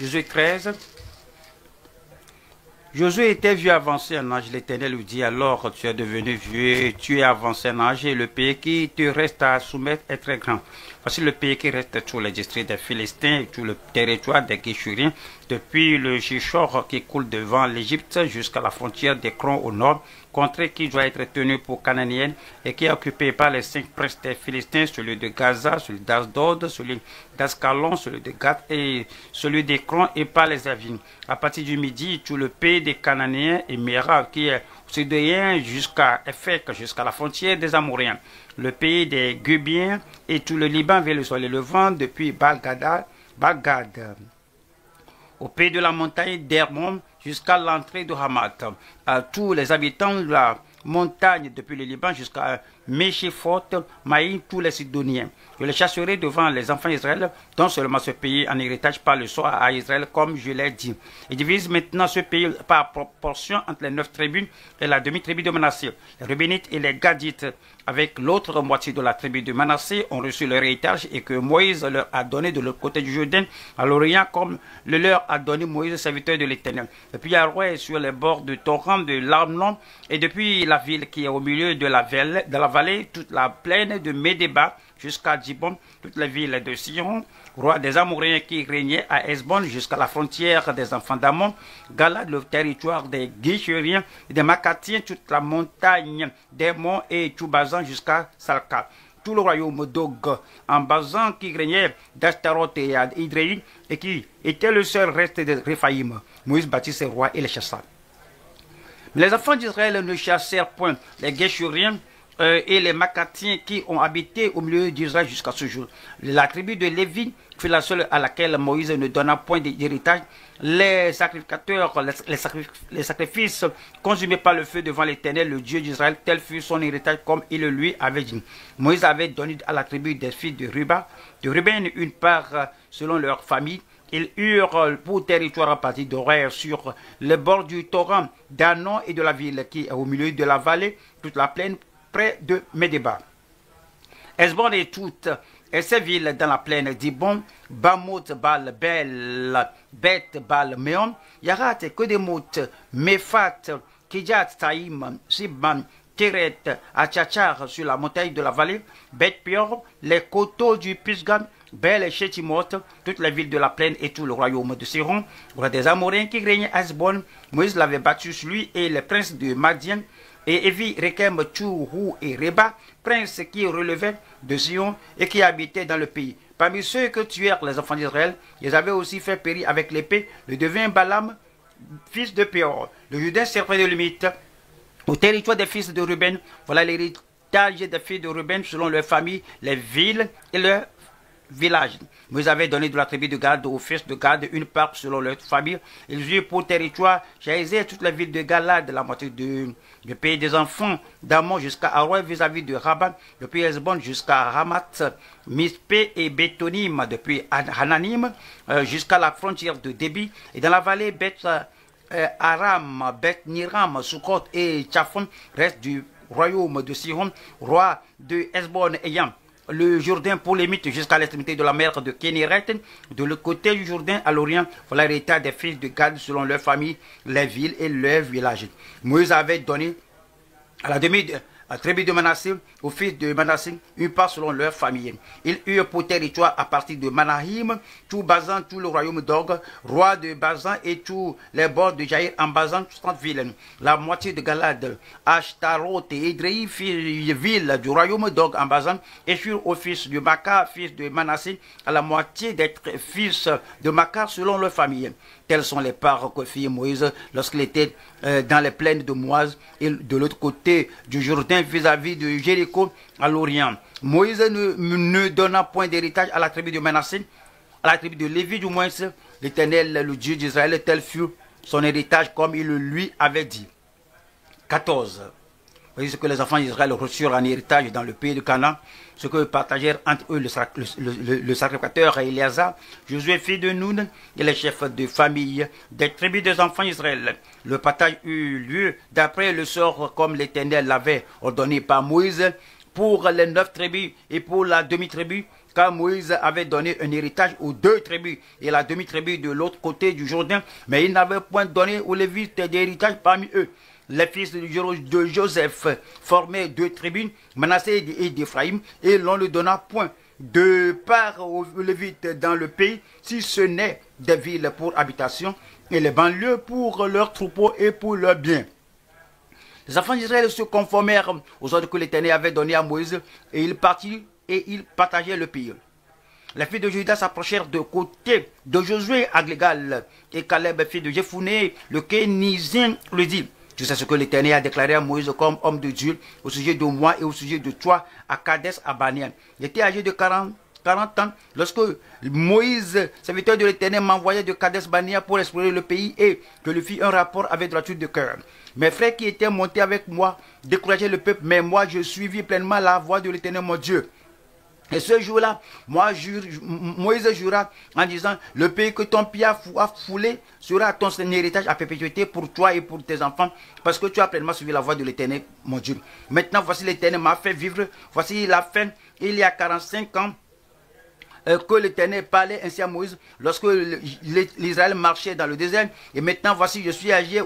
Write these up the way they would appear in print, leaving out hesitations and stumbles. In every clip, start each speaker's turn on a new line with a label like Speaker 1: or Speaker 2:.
Speaker 1: Josué 13. Josué était vieux avancé en âge. L'Éternel lui dit, alors tu es devenu vieux, tu es avancé en âge et le pays qui te reste à soumettre est très grand. Voici le pays qui reste tout le district des Philistins et tout le territoire des Guéchuriens, depuis le Chichor qui coule devant l'Égypte jusqu'à la frontière d'Écron au nord, contrée qui doit être tenue pour cananéenne et qui est occupée par les 5 princes des Philistins, celui de Gaza, celui d'Asdod, celui d'Ascalon, celui de Gath et celui d'Écron et par les Avines. À partir du midi, tout le pays des Cananéens et Méra qui est sudéen jusqu'à Ephek, jusqu'à la frontière des Amoréens, le pays des Gubiens et tout le Liban vers le soleil levant depuis Bagad, au pays de la montagne d'Hermon jusqu'à l'entrée de Hamath, à tous les habitants de la montagne depuis le Liban jusqu'à Méchiphot, Maïm, tous les Sidoniens. Je les chasserai devant les enfants d'Israël, dont seulement ce pays en héritage par le soir à Israël, comme je l'ai dit. Et divise maintenant ce pays par proportion entre les 9 tribus et la demi-tribu de Manassé. Les Rubénites et les Gadites, avec l'autre moitié de la tribu de Manassé, ont reçu leur héritage et que Moïse leur a donné de l'autre côté du Jourdain, à l'Orient, comme le leur a donné Moïse, serviteur de l'Éternel. Depuis Arouet, sur les bords du torrent de l'Arnon, et depuis la ville qui est au milieu de la vallée, toute la plaine de Médéba, jusqu'à Djibon, toutes les villes de Sion, roi des Amoréens qui régnait à Hesbon jusqu'à la frontière des enfants d'Amon, Galad, le territoire des Guéchuriens, des Macatiens, toute la montagne des monts et tout Bazan jusqu'à Salka. Tout le royaume d'Og en Bazan qui régnait d'Ashtaroth et d'Idréi et qui était le seul reste de Réphaïm. Moïse bâtit ses rois et les chassa. Mais les enfants d'Israël ne chassèrent point les Guéchuriens et les Macatiens qui ont habité au milieu d'Israël jusqu'à ce jour. La tribu de Lévi fut la seule à laquelle Moïse ne donna point d'héritage. Les sacrificateurs, les sacrifices consumés par le feu devant l'Éternel, le Dieu d'Israël, tel fut son héritage comme il lui avait dit. Moïse avait donné à la tribu des fils de Ruben une part selon leur famille. Ils eurent pour territoire à partir d'Horaire sur les bords du torrent d'Anon et de la ville qui est au milieu de la vallée, toute la plaine près de Médéba. Hesbon et toutes et ses villes dans la plaine d'Ibon, Bamoth, Bal, Bel, Beth, Bal, Méon, Yarat, Kedemoth, Mephat, Kidjat, Taïm, Sibman, Teret, Atchachar sur la montagne de la vallée, Beth Pior, les coteaux du Pisgam, Bel et Chétimoth, toutes les villes de la plaine et tout le royaume de Siron, roi des Amoréens qui régnait à Hesbon. Moïse l'avait battu sur lui et les princes de Madian, et Évi, Rekem, Tchourou et Reba, princes qui relevaient de Sion et qui habitaient dans le pays. Parmi ceux que tuèrent les enfants d'Israël, ils avaient aussi fait périr avec l'épée le devin Balaam, fils de Péor, le Jourdain servait de limite au territoire des fils de Ruben. Voilà l'héritage des fils de Ruben selon leur famille, les villes et leurs villages. Moïse avait donné de la tribu de Gad aux fils de Gad une part selon leur famille. Ils eurent pour territoire Jaézé, toute la ville de Galad, la moitié du pays des enfants d'Amon jusqu'à Aroë vis-à-vis de Rabat, depuis Hesbon jusqu'à Ramath, Mispé et Bétonim, depuis Hananim jusqu'à la frontière de Débi, et dans la vallée Beth Aram, Beth Niram, Sukkot et Tchaphon, reste du royaume de Sihon, roi de Hesbon ayant le Jourdain pour les mythes jusqu'à l'extrémité de la mer de Kénéret, de l'autre côté du Jourdain à l'Orient. Voilà l'héritage des fils de Gad selon leur famille, les villes et leurs villages. Moïse avait donné à la tribu de Manassé, aux fils de Manassé, une part selon leur famille. Ils eurent pour territoire à partir de Manahim, tout Bazan, tout le royaume d'Og, roi de Bazan et tous les bords de Jaïr en Bazan, 30 villes. La moitié de Galad, Ashtaroth et Idréi, villes du royaume d'Og en Bazan, et furent aux fils de Makar, fils de Manassé, à la moitié des fils de Makar selon leur famille. Telles sont les parts que fit Moïse lorsqu'il était dans les plaines de Moïse et de l'autre côté du Jourdain vis-à-vis de Jéricho à l'Orient. Moïse ne donna point d'héritage à la tribu de Manassé, à la tribu de Lévi du moins, l'Éternel, le Dieu d'Israël, tel fut son héritage comme il lui avait dit. 14. Voici ce que les enfants d'Israël reçurent en héritage dans le pays de Canaan, ce que partagèrent entre eux le sacrificateur Éléazar, Josué fils de Nun et les chefs de famille des tribus des enfants d'Israël. Le partage eut lieu d'après le sort comme l'Éternel l'avait ordonné par Moïse pour les 9 tribus et pour la demi-tribu car Moïse avait donné un héritage aux 2 tribus et la demi-tribu de l'autre côté du Jourdain, mais il n'avait point donné aux Lévites d'héritage parmi eux. Les fils de Joseph formaient 2 tribus, Manassé et d'Éphraïm, et l'on ne donna point de part aux Lévites dans le pays, si ce n'est des villes pour habitation et les banlieues pour leurs troupeaux et pour leurs biens. Les enfants d'Israël se conformèrent aux ordres que l'Éternel avait donnés à Moïse, et ils partirent et ils partageaient le pays. Les filles de Juda s'approchèrent de côté de Josué à Gilgal, et Caleb, fils de Jephuné, le Kénizien, lui dit: tu sais ce que l'Éternel a déclaré à Moïse comme homme de Dieu au sujet de moi et au sujet de toi à Kadesh Barnéa. Il était âgé de 40 ans lorsque Moïse, serviteur de l'Éternel, m'envoyait de Kadesh Barnéa pour explorer le pays et que lui fit un rapport avec droiture de cœur. Mes frères qui étaient montés avec moi décourageaient le peuple, mais moi je suivis pleinement la voie de l'Éternel mon Dieu. Et ce jour-là, Moïse jura en disant: le pays que ton pied a foulé sera ton héritage à perpétuité pour toi et pour tes enfants, parce que tu as pleinement suivi la voie de l'Éternel, mon Dieu. Maintenant, voici l'Éternel m'a fait vivre, voici la fin, il y a 45 ans, que l'Éternel parlait ainsi à Moïse lorsque l'Israël marchait dans le désert. Et maintenant, voici, je suis âgé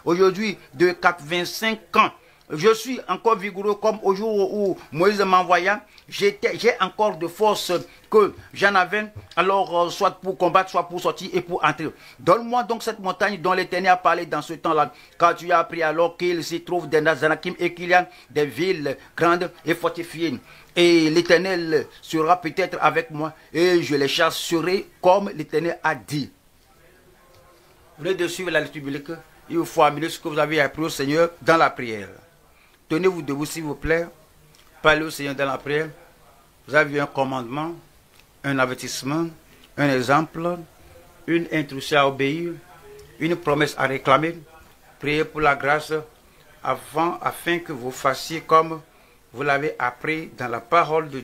Speaker 1: aujourd'hui de 85 ans. Je suis encore vigoureux comme au jour où Moïse m'envoya. J'ai encore de force que j'en avais, alors soit pour combattre, soit pour sortir et pour entrer. Donne-moi donc cette montagne dont l'Éternel a parlé dans ce temps-là, car tu as appris alors qu'il s'y trouve des Anakim et qu'il y a des villes grandes et fortifiées. Et l'Éternel sera peut-être avec moi et je les chasserai comme l'Éternel a dit. Vous venez de suivre la lecture biblique. Il faut amener ce que vous avez appris au Seigneur dans la prière. Tenez-vous debout s'il vous plaît. Parlez au Seigneur dans la prière. Vous avez un commandement, un avertissement, un exemple, une instruction à obéir, une promesse à réclamer. Priez pour la grâce afin que vous fassiez comme vous l'avez appris dans la parole de Dieu.